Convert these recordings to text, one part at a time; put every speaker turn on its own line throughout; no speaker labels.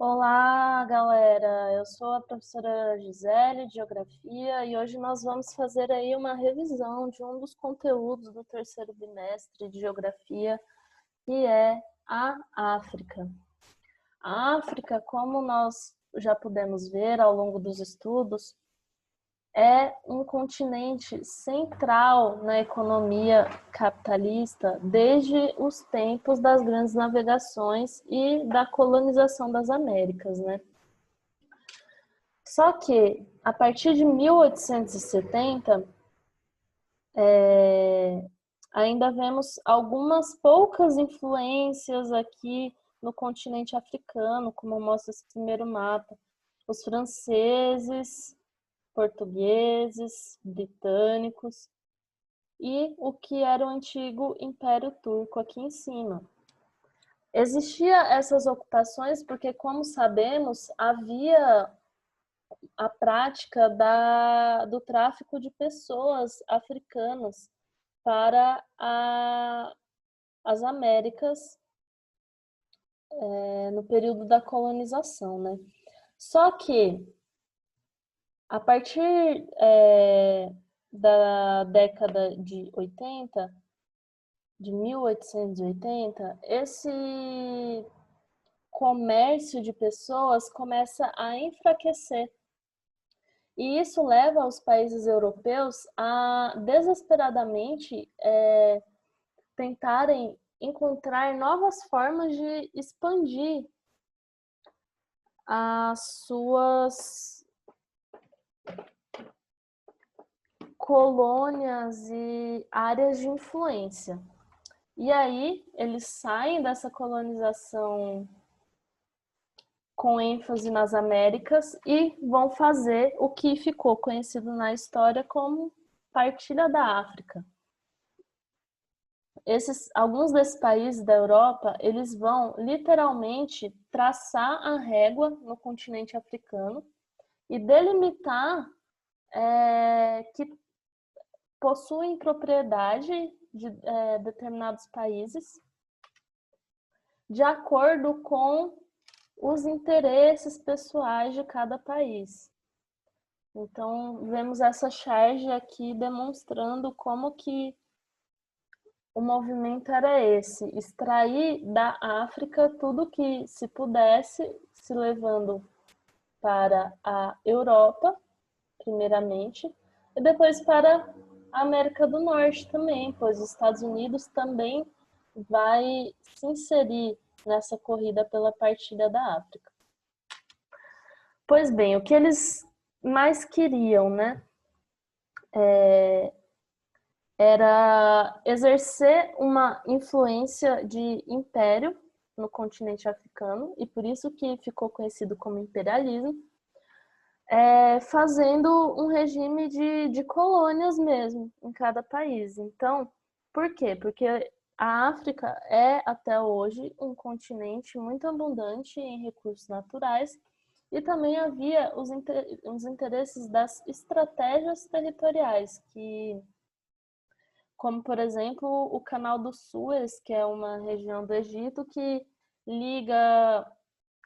Olá, galera! Eu sou a professora Gisele, de Geografia, e hoje nós vamos fazer aí uma revisão de um dos conteúdos do terceiro bimestre de Geografia, que é a África. A África, como nós já pudemos ver ao longo dos estudos, é um continente central na economia capitalista desde os tempos das grandes navegações e da colonização das Américas, né? Só que, a partir de 1870, ainda vemos algumas poucas influências aqui no continente africano, como mostra esse primeiro mapa. Os franceses, portugueses, britânicos e o que era o antigo Império Turco aqui em cima. Existia essas ocupações porque, como sabemos, havia a prática do tráfico de pessoas africanas para as Américas no período da colonização, né? Só que, a partir da década de 80, de 1880, esse comércio de pessoas começa a enfraquecer. E isso leva os países europeus a desesperadamente tentarem encontrar novas formas de expandir as suas colônias e áreas de influência. E aí eles saem dessa colonização com ênfase nas Américas e vão fazer o que ficou conhecido na história como Partilha da África. Alguns desses países da Europa, eles vão literalmente traçar a régua no continente africano e delimitar que possuem propriedade de determinados países de acordo com os interesses pessoais de cada país. Então, vemos essa charge aqui demonstrando como que o movimento era esse, extrair da África tudo que se pudesse, se levando para a Europa, primeiramente, e depois para a América do Norte também, pois os Estados Unidos também vai se inserir nessa corrida pela partilha da África. Pois bem, o que eles mais queriam, né, era exercer uma influência de império no continente africano, e por isso que ficou conhecido como imperialismo, fazendo um regime de colônias mesmo em cada país. Então, por quê? Porque a África é, até hoje, um continente muito abundante em recursos naturais e também havia os interesses das estratégias territoriais, como, por exemplo, o Canal do Suez, que é uma região do Egito que liga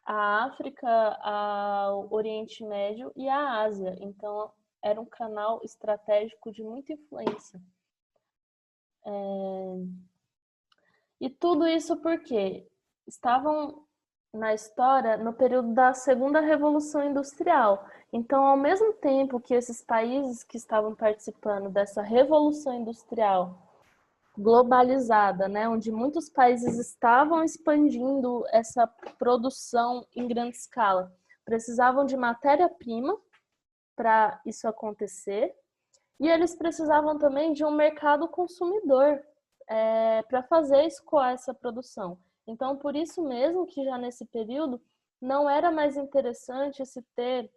a África ao Oriente Médio e à Ásia. Então, era um canal estratégico de muita influência. E tudo isso porque estavam na história no período da Segunda Revolução Industrial. Então, ao mesmo tempo que esses países que estavam participando dessa Revolução Industrial globalizada, né, onde muitos países estavam expandindo essa produção em grande escala, precisavam de matéria-prima para isso acontecer, e eles precisavam também de um mercado consumidor para fazer escoar essa produção. Então, por isso mesmo que já nesse período não era mais interessante se ter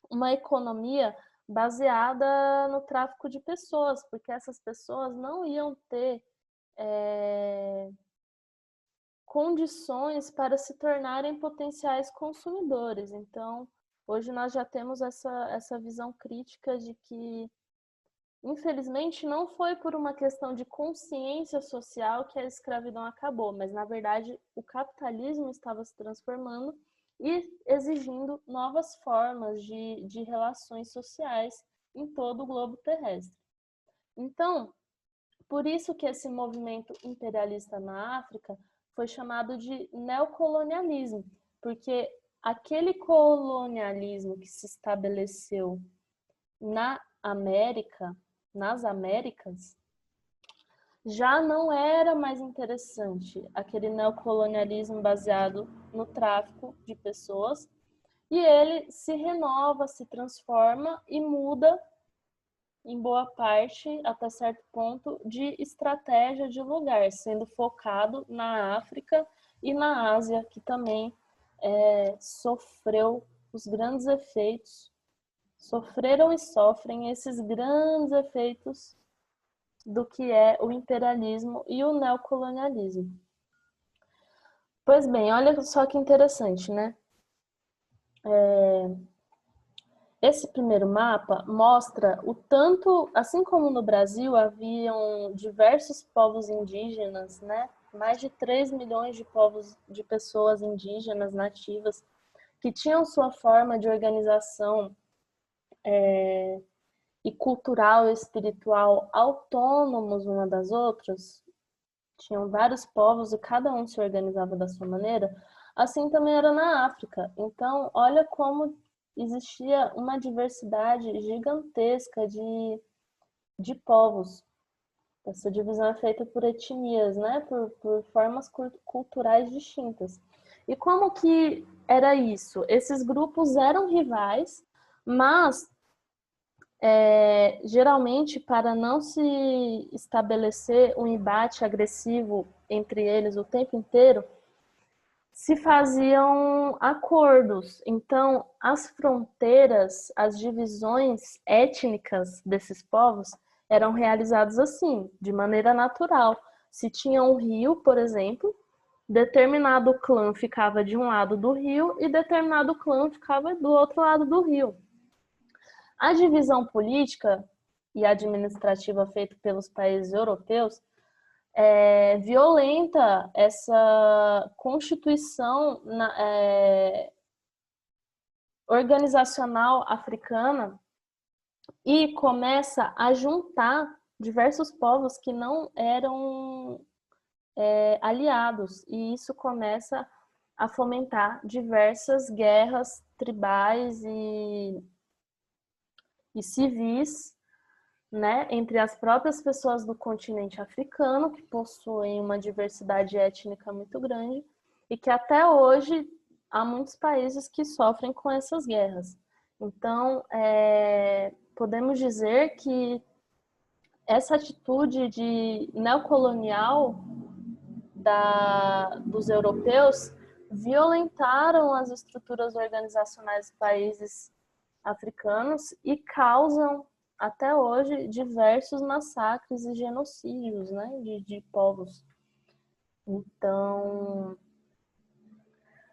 uma economia baseada no tráfico de pessoas, porque essas pessoas não iam ter condições para se tornarem potenciais consumidores. Então, hoje nós já temos essa visão crítica de que, infelizmente, não foi por uma questão de consciência social que a escravidão acabou, mas, na verdade, o capitalismo estava se transformando e exigindo novas formas de relações sociais em todo o globo terrestre. Então, por isso que esse movimento imperialista na África foi chamado de neocolonialismo, porque aquele colonialismo que se estabeleceu na América, nas Américas, já não era mais interessante, aquele neocolonialismo baseado no tráfico de pessoas, e ele se renova, se transforma e muda em boa parte, até certo ponto, de estratégia de lugar, sendo focado na África e na Ásia, que também sofreu os grandes efeitos, sofreram e sofrem esses grandes efeitos do que é o imperialismo e o neocolonialismo. Pois bem, olha só que interessante, né? Esse primeiro mapa mostra o tanto, assim como no Brasil haviam diversos povos indígenas, né? Mais de 3 milhões de pessoas indígenas nativas que tinham sua forma de organização e cultural e espiritual autônomos uma das outras. Tinham vários povos e cada um se organizava da sua maneira. Assim também era na África. Então, olha como existia uma diversidade gigantesca de povos. Essa divisão é feita por etnias, né? Por formas culturais distintas. E como que era isso? Esses grupos eram rivais, mas geralmente, para não se estabelecer um embate agressivo entre eles o tempo inteiro, se faziam acordos. Então, as fronteiras, as divisões étnicas desses povos eram realizadas assim, de maneira natural. Se tinha um rio, por exemplo, determinado clã ficava de um lado do rio e determinado clã ficava do outro lado do rio. A divisão política e administrativa feita pelos países europeus violenta essa constituição organizacional africana e começa a juntar diversos povos que não eram aliados, e isso começa a fomentar diversas guerras tribais e civis, né, entre as próprias pessoas do continente africano, que possuem uma diversidade étnica muito grande, e que até hoje há muitos países que sofrem com essas guerras. Então, podemos dizer que essa atitude de neocolonial dos europeus violentaram as estruturas organizacionais dos países africanos e causam até hoje diversos massacres e genocídios, né, de povos. Então,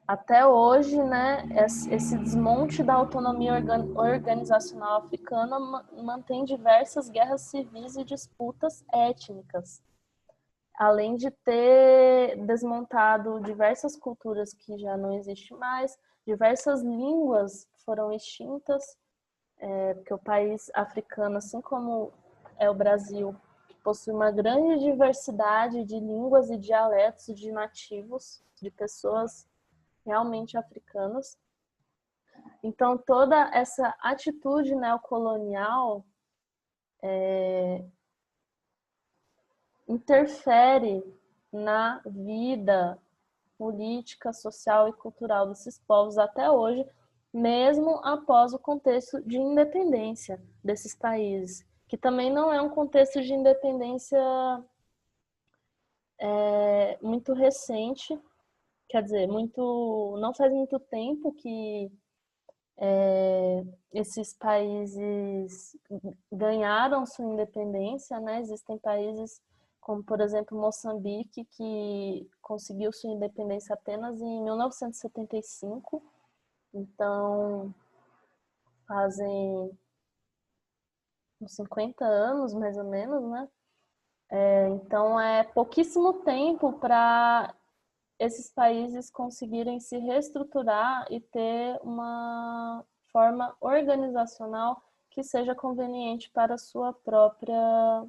até hoje, né, esse desmonte da autonomia organizacional africana mantém diversas guerras civis e disputas étnicas, além de ter desmontado diversas culturas que já não existem mais, diversas línguas foram extintas, porque o país africano, assim como é o Brasil, possui uma grande diversidade de línguas e dialetos de nativos, de pessoas realmente africanas. Então, toda essa atitude neocolonial interfere na vida política, social e cultural desses povos até hoje, mesmo após o contexto de independência desses países, que também não é um contexto de independência muito recente, quer dizer, não faz muito tempo que esses países ganharam sua independência, né? Existem países como, por exemplo, Moçambique, que conseguiu sua independência apenas em 1975. Então, fazem uns 50 anos, mais ou menos, né? Então, é pouquíssimo tempo para esses países conseguirem se reestruturar e ter uma forma organizacional que seja conveniente para a sua própria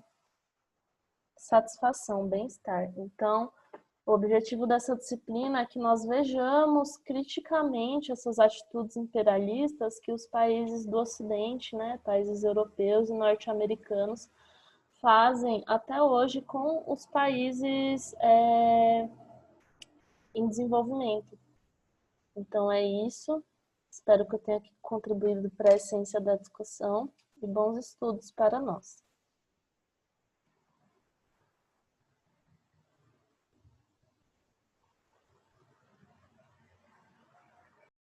satisfação, bem-estar. Então, o objetivo dessa disciplina é que nós vejamos criticamente essas atitudes imperialistas que os países do Ocidente, né, países europeus e norte-americanos, fazem até hoje com os países em desenvolvimento. Então é isso. Espero que eu tenha contribuído para a essência da discussão e bons estudos para nós.